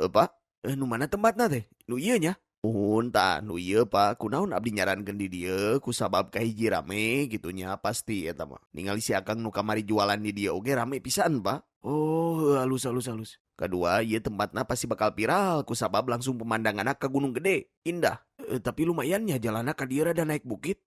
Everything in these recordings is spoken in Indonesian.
Pak? Nu mana tempatna teh? Nu ieu nya? Nuhun tah, nu ieu Pak, kunaon abdi nyarankeun di dieu kusabab kahiji rame gitu nya pasti eta mah. Ningali si Akang nu kamari jualan di dieu oge rame pisan Pak. Oh, halus halus halus. Kedua, ieu tempatna pasti bakal viral kusabab langsung pemandanganna ke Gunung Gede, indah. Tapi lumayan nya jalanna ka dieu rada naik bukit.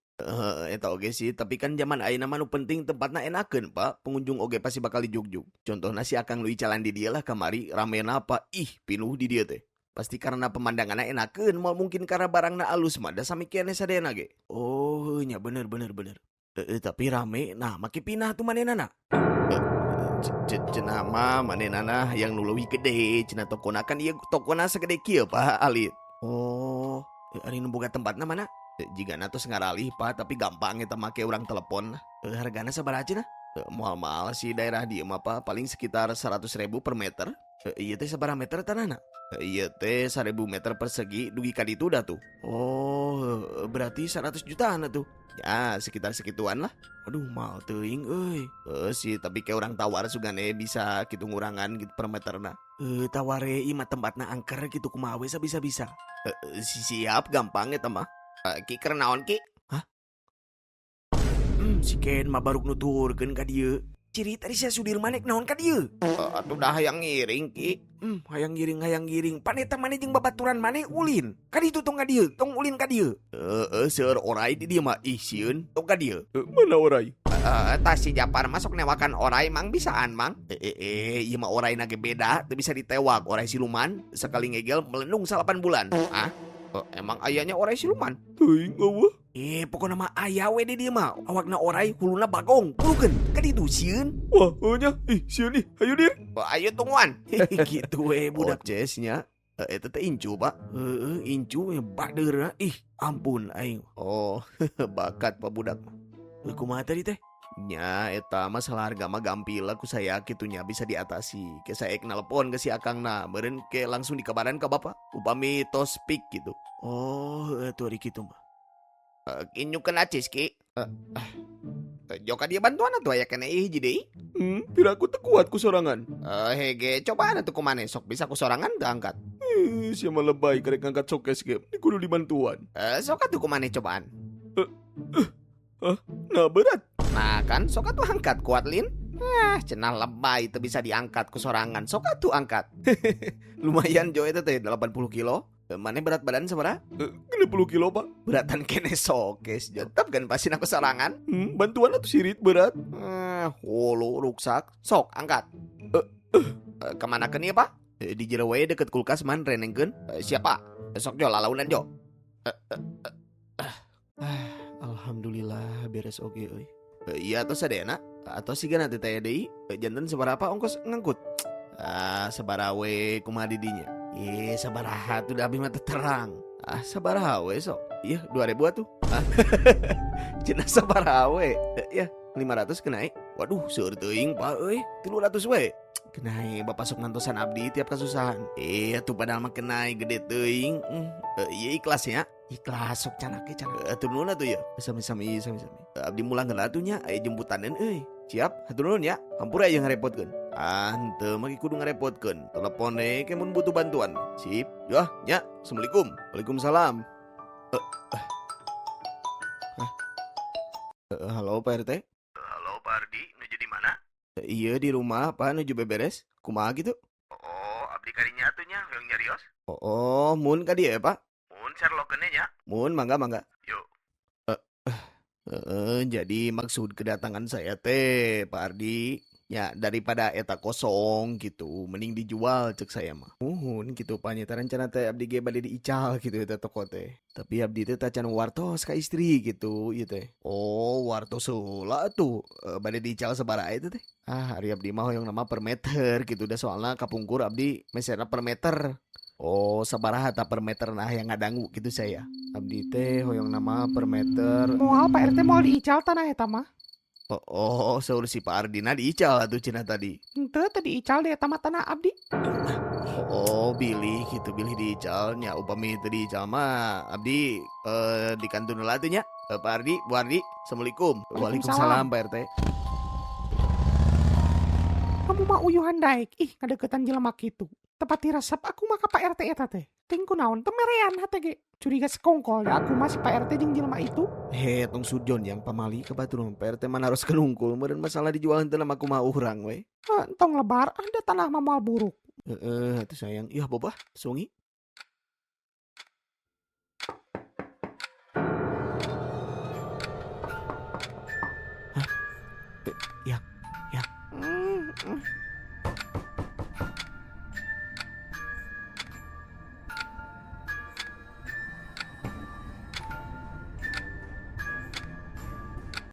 Eta oge sih, tapi kan zaman ayeuna mah nu penting tempatna enakeun, Pak. Pengunjung oge pasti bakal dijugjug. Contohna si Akang lu icalan di dieu lah kamari, ramena apa? Ih, pinuh di dieu teh. Pasti karena pemandanganna enakeun, moal mungkin karena barangna alus mah da sami keneh sadayana ge. Oh, nya bener bener bener. Tapi rame, nah make pinah tuh manehna. Cenah mah manehna yang nu leuwih gede, cenah tokona kan ieu tokona sagede kieu, Pak, alit. Oh, ari nu boga tempatna mana? Jigana tos ngaralih Pak, tapi gampang eta make urang telepon. Hargana sabaraha cenah? Moal-moal sih daerah dieu mah Pak, paling sekitar 100.000 per meter. Ieu teh sabaraha meter tanahna? Ieu teh 1.000 meter persegi dugi ka ditu dah tuh. Oh, berarti 100 jutaan tuh. Ya, sekitar segituan lah. Aduh, mal teuing euy. Sih, tapi kayak orang tawar sugane bisa kitu ngurangan gitu per meterna. Taware ieu mah tempatna angker gitu kumaha we bisa-bisa. Siap, gampang eta mah. Ki keur naon Ki? Hah? Si Ken mah baruk nuturkeun ka dieu. Ciri tadi saya sudir manek naon ka dieu? Atuh dah hayang ngiring Ki. Hayang ngiring. Pan eta maneh jeung babaturan maneh ulin. Ka ditu tong ka dieu, tong ulin ka dieu. Seueur oray di dieu mah ih sieun, tong ka dieu. Mana oray? Tah si Japar masuk newakan oray mang bisaan mang. Ieu mah orayna ge beda, teu bisa ditewak. Oray siluman sekali ngegel melendung 8 bulan. Ah? Emang ayahnya oray siluman? Teuing eueuh. Pokoknya mah aya we di dieu mah. Awakna oray, huluna bagong. Pulukeun ka ditu sieun. Wah, nya. Ih, sieun ih. Hayu dir. Ayo tungguan. Gitu we budak cesnya. Eta teh incu, Pak. Incu badeurna. Ih, ampun aing. Oh, bakat Pak budak. Kumaha tadi teh? Nya eta masalah harga mah gampil aku saya kitunya bisa diatasi. Ke saya nelpon ke si Akangna, meureun ke langsung dikabaran ka Bapak. Upami tos speak gitu. Oh, atuh ari kitu mah. Kinyukeun acis Ki. Joka dia bantuan atuh aya keneh hiji deui. Tira aku teu kuat ku sorangan. Hege cobaan atuh kumaneh sok bisa ku sorangan teu angkat. Sia mah lebay karek ngangkat sokes ge. Kudu dibantuan. Sok atuh kumaneh cobaan. Nah berat. Nah kan sok atuh angkat kuat lin. Cenah lebay teu bisa diangkat ku sorangan. Sok atuh angkat. Lumayan jo eta teh 80 kilo. Maneh berat badan sabaraha? 60 kilo Pak. Beratan kene sokes. Tetep kan pasti aku sorangan. Bantuan atuh sirit berat. Holo ruksak. Sok angkat. Kemanakeun ieu Pak? Di jero we deket kulkas man renengkeun. Siapa? Sok jo lalaunan jo. Alhamdulillah beres oge euy. Iya atuh sadayana atau siga nanti teh deui janten sabaraha ongkos ngangkut. Sabaraha we kumaha di dinya? Sabaraha tuh da abdi mah teu terang. Sabaraha we sok? Ieu 2000 atuh. Cenah sabaraha we? Ya 500 kenai. Waduh seueur teuing Pak euy, 300 we. Kenai Bapak sok ngantosan abdi tiap kasusahan. Atuh padahal mah kenai gede teuing. Ieu ikhlas ya. Ikhlas sok canake canake. Hatur nuhun atuh ya. Sami-sami. Abdi mulang heula atuh nya aya jemputaneun euy. Siap, hatur nuhun ya. Hampura aya ngarepotkeun. Henteu mah kudu ngarepotkeun. Telepon ke mun butuh bantuan. Sip. Yah, nya. Assalamualaikum. Waalaikumsalam. Halo Pak RT. Halo Pak Ardi, nuju di mana? Iya di rumah, Pak nuju beberes. Kumaha gitu? Oh, abdi kadinya atunya hoyong nyarios. Mun ka dieu ya, Pak? Mun Sherlock-keunnya nya. Mun mangga. Yuk. Jadi maksud kedatangan saya teh Pak Ardi ya daripada eta kosong gitu mending dijual cek saya mah. Gitu panya rencana teh abdi ge bade diical gitu eta toko teh. Tapi abdi teh tacan wartos ka istri gitu ieu teh. Oh, wartos heula atuh. Bade diical sabaraha eta teh? Ari abdi mah hoyong nama per meter gitu da soalna kapungkur abdi meserna per meter. Oh, sabaraha ta per meter nah yang ngadangu gitu saya. Abdi teh hoyong nama per meter. Moal Pak RT moal diical tanah eta mah. Saur si Pak Ardina diical atuh cenah tadi. Henteu teh diical di eta mah tanah abdi. Bilih gitu bilih diical nya upami teu diical mah abdi di kantun heula atuh nya. Pak Ardi, Bu Ardi, Assalamualaikum. Waalaikumsalam Pak RT. Kamu mah uyuhan daek. Ih, ngadeukeutan jelema kitu. Tepati resep aku mah ka Pak RT eta teh. Ting kunaon teu merean hate ge. Curiga sekongkol da aku masih Pak RT jeung jelema itu. Tong sujon yang pamali ke baturan PRT mana harus kenungkul meureun masalah dijualan teu nama kumaha urang we. Entong lebar ada tanah mah moal buruk. Atuh sayang. Yah bobah, sungi.